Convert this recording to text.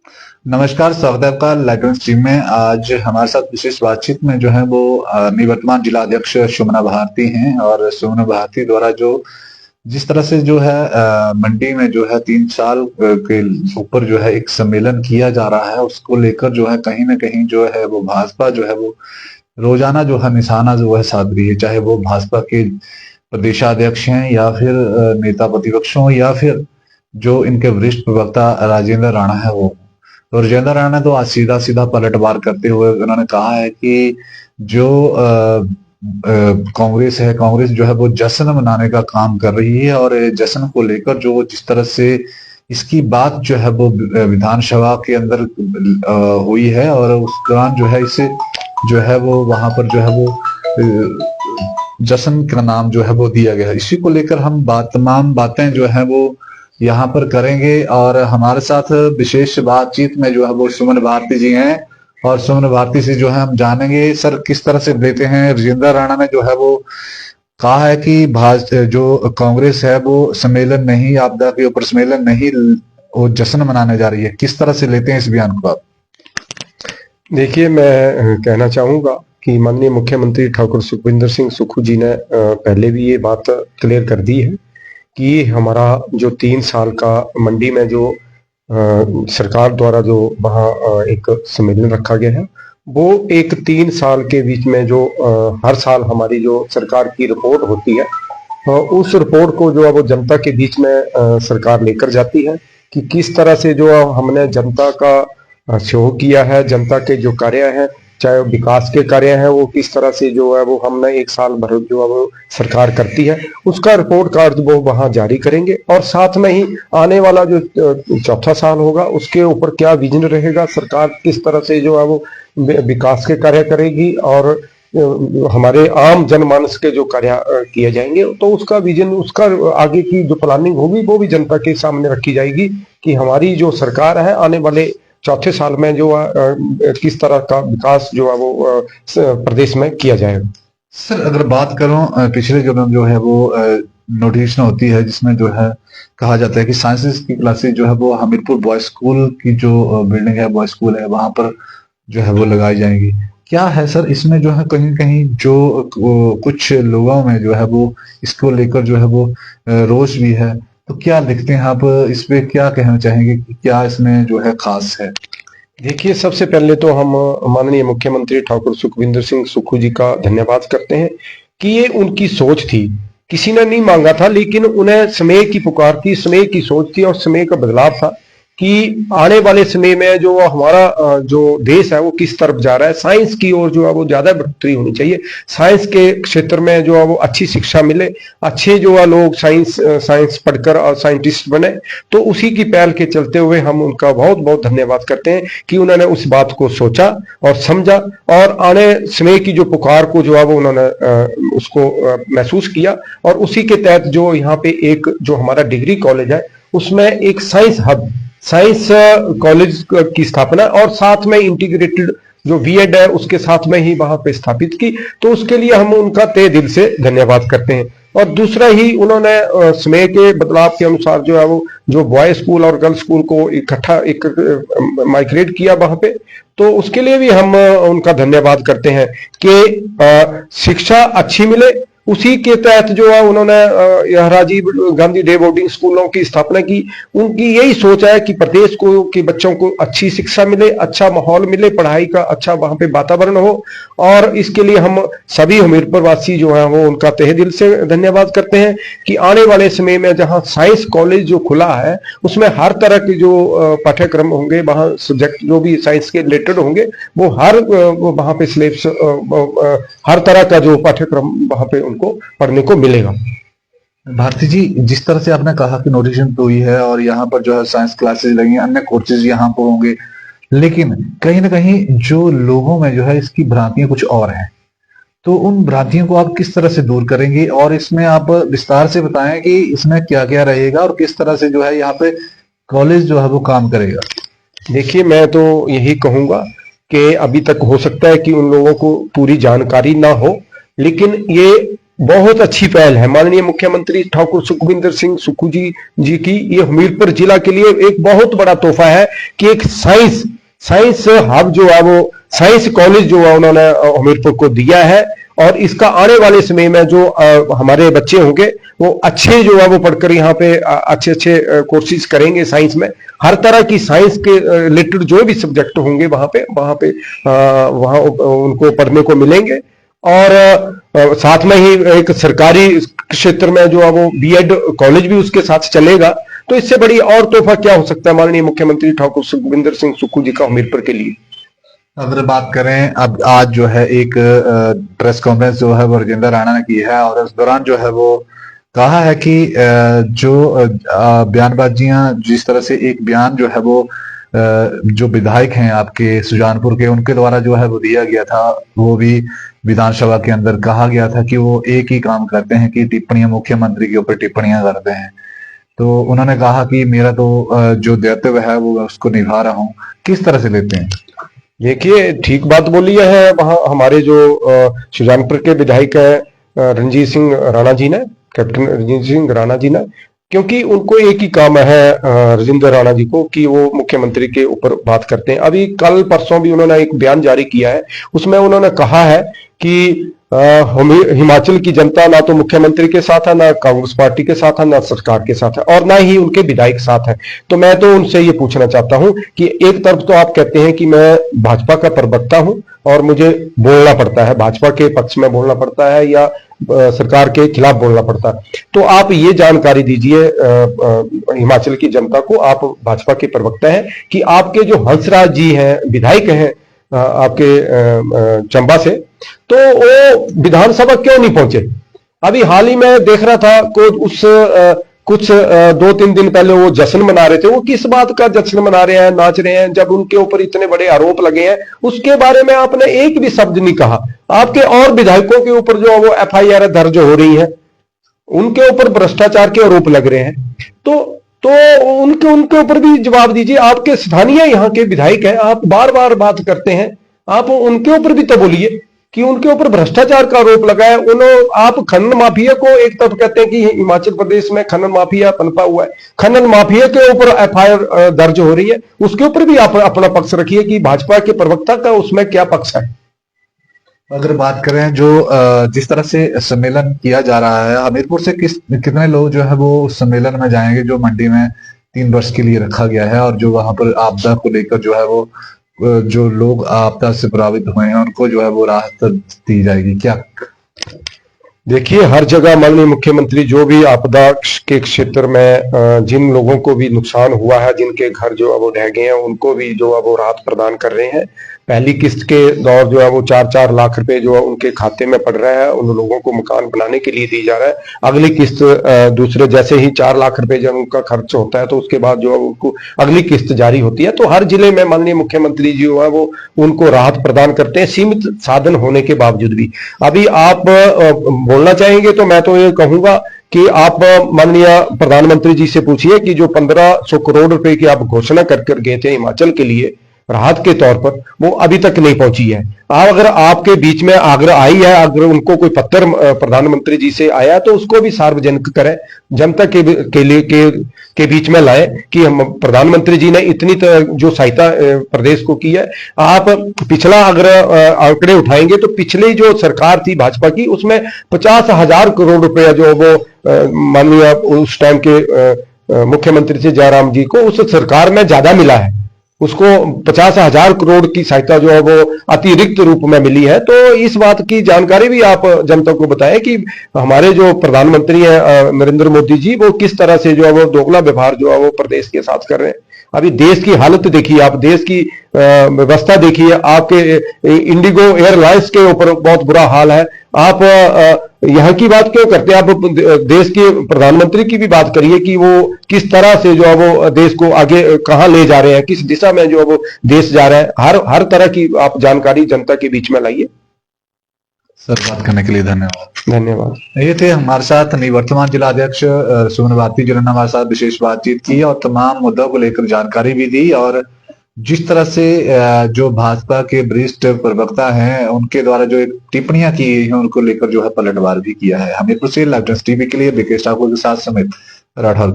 नमस्कार, स्वागत है आपका लाइव स्ट्रीम में। आज हमारे साथ विशेष बातचीत में जो है वो निवर्तमान जिला अध्यक्ष सुमना भारती हैं। और सुमना भारती द्वारा जो जिस तरह से जो है मंडी में जो है 3 साल के ऊपर जो है एक सम्मेलन किया जा रहा है, उसको लेकर जो है कहीं ना कहीं जो है वो भाजपा जो है वो रोजाना जो है निशाना जो है साध रही है। चाहे वो भाजपा के प्रदेशाध्यक्ष हैं या फिर नेता प्रतिपक्ष हों या फिर जो इनके वरिष्ठ प्रवक्ता राजेंद्र राणा है वो। तो राजेंद्र राणा ने तो आज सीधा सीधा पलटवार करते हुए उन्होंने कहा है कि जो कांग्रेस है, कांग्रेस जो है वो जश्न मनाने का काम कर रही है। और जश्न को लेकर जो जिस तरह से इसकी बात जो है वो विधानसभा के अंदर हुई है, और उस दौरान जो है इसे जो है वो वहां पर जो है वो जश्न का नाम जो है वो दिया गया है। इसी को लेकर हम तमाम बातें जो है वो यहाँ पर करेंगे। और हमारे साथ विशेष बातचीत में जो है वो सुमन भारती जी हैं, और सुमन भारती से जो है हम जानेंगे सर किस तरह से देते हैं। राजेंद्र राणा ने जो है वो कहा है कि जो कांग्रेस है वो सम्मेलन नहीं, आपदा के ऊपर सम्मेलन नहीं, वो जश्न मनाने जा रही है। किस तरह से लेते हैं इस बयान को आप? देखिए, मैं कहना चाहूंगा कि माननीय मुख्यमंत्री ठाकुर सुखविंदर सिंह सुक्खू जी ने पहले भी ये बात क्लियर कर दी है कि हमारा जो 3 साल का मंडी में जो सरकार द्वारा जो वहाँ एक सम्मेलन रखा गया है, वो एक 3 साल के बीच में जो हर साल हमारी जो सरकार की रिपोर्ट होती है, उस रिपोर्ट को जो है वो जनता के बीच में सरकार लेकर जाती है कि किस तरह से जो हमने जनता का सहयोग किया है, जनता के जो कार्य हैं, चाहे विकास के कार्य हैं, वो किस तरह से जो है वो हमने 1 साल भर जो है वो सरकार करती है, उसका रिपोर्ट कार्ड वो वहां जारी करेंगे। और साथ में ही आने वाला जो चौथा साल होगा उसके ऊपर क्या विजन रहेगा, सरकार किस तरह से जो है वो विकास के कार्य करेगी और हमारे आम जनमानस के जो कार्य किए जाएंगे, तो उसका विजन, उसका आगे की जो प्लानिंग होगी वो भी जनता के सामने रखी जाएगी कि हमारी जो सरकार है आने वाले चौथे साल में जो किस तरह का विकास जो है वो प्रदेश में किया जाएगा। सर अगर बात करूं, पिछले जो है वो नोटिफिकेशन होती है जिसमें जो है कहा जाता है कि साइंसेस की क्लासेस जो है वो हमीरपुर बॉय स्कूल की जो बिल्डिंग है, बॉय स्कूल है, वहां पर जो है वो लगाई जाएंगी। क्या है सर इसमें जो है कहीं कहीं जो कुछ लोगों में जो है वो इसको लेकर जो है वो रोष भी है। तो क्या लिखते हैं आप इस पे, क्या कहना चाहेंगे कि क्या इसमें जो है खास है? देखिए, सबसे पहले तो हम माननीय मुख्यमंत्री ठाकुर सुखविंदर सिंह सुक्खू जी का धन्यवाद करते हैं कि ये उनकी सोच थी, किसी ने नहीं मांगा था, लेकिन उन्हें समय की पुकार थी, समय की सोच थी और समय का बदलाव था कि आने वाले समय में जो हमारा जो देश है वो किस तरफ जा रहा है, साइंस की ओर जो है वो ज्यादा बढ़ोतरी होनी चाहिए, साइंस के क्षेत्र में जो है वो अच्छी शिक्षा मिले, अच्छे जो है लोग साइंस पढ़कर और साइंटिस्ट बने। तो उसी की पहल के चलते हुए हम उनका बहुत बहुत धन्यवाद करते हैं कि उन्होंने उस बात को सोचा और समझा और आने समय की जो पुकार को जो है वो उन्होंने उसको महसूस किया। और उसी के तहत जो यहाँ पे एक जो हमारा डिग्री कॉलेज है उसमें एक साइंस हब, साइंस कॉलेज की स्थापना और साथ में इंटीग्रेटेड जो बीएड है उसके साथ में ही वहां पे स्थापित की। तो उसके लिए हम उनका तहे दिल से धन्यवाद करते हैं। और दूसरा ही उन्होंने समय के बदलाव के अनुसार जो है वो जो बॉय स्कूल और गर्ल्स स्कूल को इकट्ठा एक माइग्रेट किया वहां पे, तो उसके लिए भी हम उनका धन्यवाद करते हैं कि शिक्षा अच्छी मिले। उसी के तहत जो है उन्होंने राजीव गांधी डे बोर्डिंग स्कूलों की स्थापना की। उनकी यही सोच है कि प्रदेश को के बच्चों को अच्छी शिक्षा मिले, अच्छा माहौल मिले, पढ़ाई का अच्छा वहां पे वातावरण हो। और इसके लिए हम सभी हमीरपुर वासी जो है वो उनका तहे दिल से धन्यवाद करते हैं कि आने वाले समय में जहां साइंस कॉलेज जो खुला है उसमें हर तरह के जो पाठ्यक्रम होंगे, वहां सब्जेक्ट जो भी साइंस के रिलेटेड होंगे वो वहां पे सिलेबस हर तरह का जो पाठ्यक्रम वहां पे उनको पढ़ने को मिलेगा। भारती जी, जिस तरह से आपने कहा कि नोटिफिकेशन तो हुई है और यहाँ पर जो है साइंस क्लासेस लगी, अन्य कोर्सेज यहाँ पर होंगे, लेकिन कहीं ना कहीं जो लोगों में जो है इसकी भ्रांतियां कुछ और हैं। तो उन भ्रांतियों को आप किस तरह से दूर करेंगे, और इसमें आप विस्तार से बताएं कि इसमें क्या क्या रहेगा और किस तरह से जो है यहाँ पे कॉलेज जो है वो काम करेगा? देखिए, मैं तो यही कहूंगा कि अभी तक हो सकता है कि उन लोगों को पूरी जानकारी ना हो, लेकिन ये बहुत अच्छी पहल है माननीय मुख्यमंत्री ठाकुर सुखविंदर सिंह सुक्खू जी की। ये हमीरपुर जिला के लिए एक बहुत बड़ा तोहफा है कि एक साइंस हब जो है वो साइंस कॉलेज जो है उन्होंने हमीरपुर को दिया है। और इसका आने वाले समय में जो हमारे बच्चे होंगे वो अच्छे जो है वो पढ़कर यहाँ पे अच्छे कोर्सेज करेंगे साइंस में। हर तरह की साइंस के रिलेटेड जो भी सब्जेक्ट होंगे वहां उनको पढ़ने को मिलेंगे। और साथ में ही एक सरकारी क्षेत्र में जो है वो बीएड कॉलेज भी उसके साथ चलेगा। तो इससे बड़ी और तोहफा क्या हो सकता है माननीय मुख्यमंत्री ठाकुर सुखविंदर सिंह सुक्खू जी का हमीरपुर के लिए। अगर बात करें, अब आज जो है एक प्रेस कॉन्फ्रेंस जो है वो राजेंद्र राणा ने की है और इस दौरान जो है वो कहा है कि जो बयानबाजियां, जिस तरह से एक बयान जो है वो जो विधायक हैं आपके सुजानपुर के, उनके द्वारा जो है वो दिया गया था, वो भी विधानसभा के अंदर कहा गया था कि वो एक ही काम करते हैं कि टिप्पणियां मुख्यमंत्री के ऊपर टिप्पणियां करते हैं। तो उन्होंने कहा कि मेरा तो जो दायित्व है वो उसको निभा रहा हूं। किस तरह से लेते हैं? देखिए, ठीक बात बोली है वहां हमारे जो सुजानपुर के विधायक है रणजीत सिंह राणा जी ने, कैप्टन रणजीत सिंह राणा जी ने, क्योंकि उनको एक ही काम है राजेंद्र राणा जी को कि वो मुख्यमंत्री के ऊपर बात करते हैं। अभी कल परसों भी उन्होंने एक बयान जारी किया है, उसमें उन्होंने कहा है कि हिमाचल की जनता ना तो मुख्यमंत्री के साथ है, ना कांग्रेस पार्टी के साथ है, ना सरकार के साथ है और ना ही उनके विधायक साथ है। तो मैं तो उनसे ये पूछना चाहता हूं कि एक तरफ तो आप कहते हैं कि मैं भाजपा का प्रवक्ता हूं और मुझे बोलना पड़ता है, भाजपा के पक्ष में बोलना पड़ता है या सरकार के खिलाफ बोलना पड़ता है, तो आप ये जानकारी दीजिए हिमाचल की जनता को, आप भाजपा के प्रवक्ता हैं, कि आपके जो हंसराज जी हैं, विधायक हैं आपके चंबा से, तो वो विधानसभा क्यों नहीं पहुंचे। अभी हाल ही में देख रहा था कुछ 2-3 दिन पहले वो जश्न मना रहे थे। वो किस बात का जश्न मना रहे हैं, नाच रहे हैं, जब उनके ऊपर इतने बड़े आरोप लगे हैं, उसके बारे में आपने एक भी शब्द नहीं कहा। आपके और विधायकों के ऊपर जो वो एफआईआर दर्ज हो रही है, उनके ऊपर भ्रष्टाचार के आरोप लग रहे हैं, तो उनके ऊपर भी जवाब दीजिए। आपके स्थानीय यहाँ के विधायक हैं, आप बार बार बात करते हैं, आप उनके ऊपर भी तो बोलिए कि उनके ऊपर भ्रष्टाचार का आरोप लगा है। आप खनन माफिया को एक तरफ कहते हैं कि हिमाचल प्रदेश में खनन माफिया पनपा हुआ है, खनन माफिया के ऊपर एफआईआर दर्ज हो रही है, उसके ऊपर भी आप अपना पक्ष रखिए कि भाजपा के प्रवक्ता का उसमें क्या पक्ष है। अगर बात करें जो जिस तरह से सम्मेलन किया जा रहा है, हमीरपुर से कितने लोग जो है वो उस सम्मेलन में जाएंगे जो मंडी में 3 वर्ष के लिए रखा गया है, और जो वहां पर आपदा को लेकर जो है वो जो लोग आपदा से प्रभावित हुए हैं उनको जो है वो राहत दी जाएगी क्या? देखिए, हर जगह माननीय मुख्यमंत्री जो भी आपदा के क्षेत्र में जिन लोगों को भी नुकसान हुआ है, जिनके घर जो है वो ढह गए हैं, उनको भी जो है वो राहत प्रदान कर रहे हैं। पहली किस्त के दौर जो है वो 4-4 लाख रुपए जो है उनके खाते में पड़ रहा है, उन लोगों को मकान बनाने के लिए दी जा रहा है। अगली किस्त दूसरे जैसे ही 4 लाख रुपए जब उनका खर्च होता है तो उसके बाद जो है उनको अगली किस्त जारी होती है। तो हर जिले में माननीय मुख्यमंत्री जी जो है वो उनको राहत प्रदान करते हैं, सीमित साधन होने के बावजूद भी। अभी आप बोलना चाहेंगे तो मैं तो ये कहूंगा कि आप माननीय प्रधानमंत्री जी से पूछिए कि जो 1500 करोड़ रुपए की आप घोषणा कर गए थे हिमाचल के लिए राहत के तौर पर, वो अभी तक नहीं पहुंची है। अगर आपके बीच में आग्रह आई है, अगर उनको कोई पत्र प्रधानमंत्री जी से आया तो उसको भी सार्वजनिक करें, जनता के बीच में लाए कि हम प्रधानमंत्री जी ने इतनी जो सहायता प्रदेश को की है। आप पिछला अगर आंकड़े उठाएंगे तो पिछली जो सरकार थी भाजपा की, उसमें 50,000 करोड़ रुपया जो वो माननीय उस टाइम के मुख्यमंत्री थे जयराम जी को, उस सरकार में ज्यादा मिला है। उसको 50,000 करोड़ की सहायता जो है वो अतिरिक्त रूप में मिली है। तो इस बात की जानकारी भी आप जनता को बताएं कि हमारे जो प्रधानमंत्री हैं नरेंद्र मोदी जी, वो किस तरह से जो है वो दोगला व्यवहार जो है वो प्रदेश के साथ कर रहे हैं। अभी देश की हालत देखिए, आप देश की व्यवस्था देखिए, आपके इंडिगो एयरलाइंस के ऊपर बहुत बुरा हाल है। आप यहाँ की बात क्यों करते हैं? आप देश के प्रधानमंत्री की भी बात करिए कि वो किस तरह से जो है वो देश को आगे कहाँ ले जा रहे हैं, किस दिशा में जो है वो देश जा रहा है। हर तरह की आप जानकारी जनता के बीच में लाइए। सर, बात करने के लिए धन्यवाद। धन्यवाद। ये थे हमारे साथ निवर्तमान जिला अध्यक्ष सुमन भारती, जिन्होंने हमारे साथ विशेष बातचीत की और तमाम मुद्दों को लेकर जानकारी भी दी और जिस तरह से जो भाजपा के वरिष्ठ प्रवक्ता हैं उनके द्वारा जो एक टिप्पणियां की गई हैं उनको लेकर जो है पलटवार भी किया है। हमीरपुर से लाइव न्यूज़ टीवी के लिए विकेश ठाकुर के साथ समेत राठौर।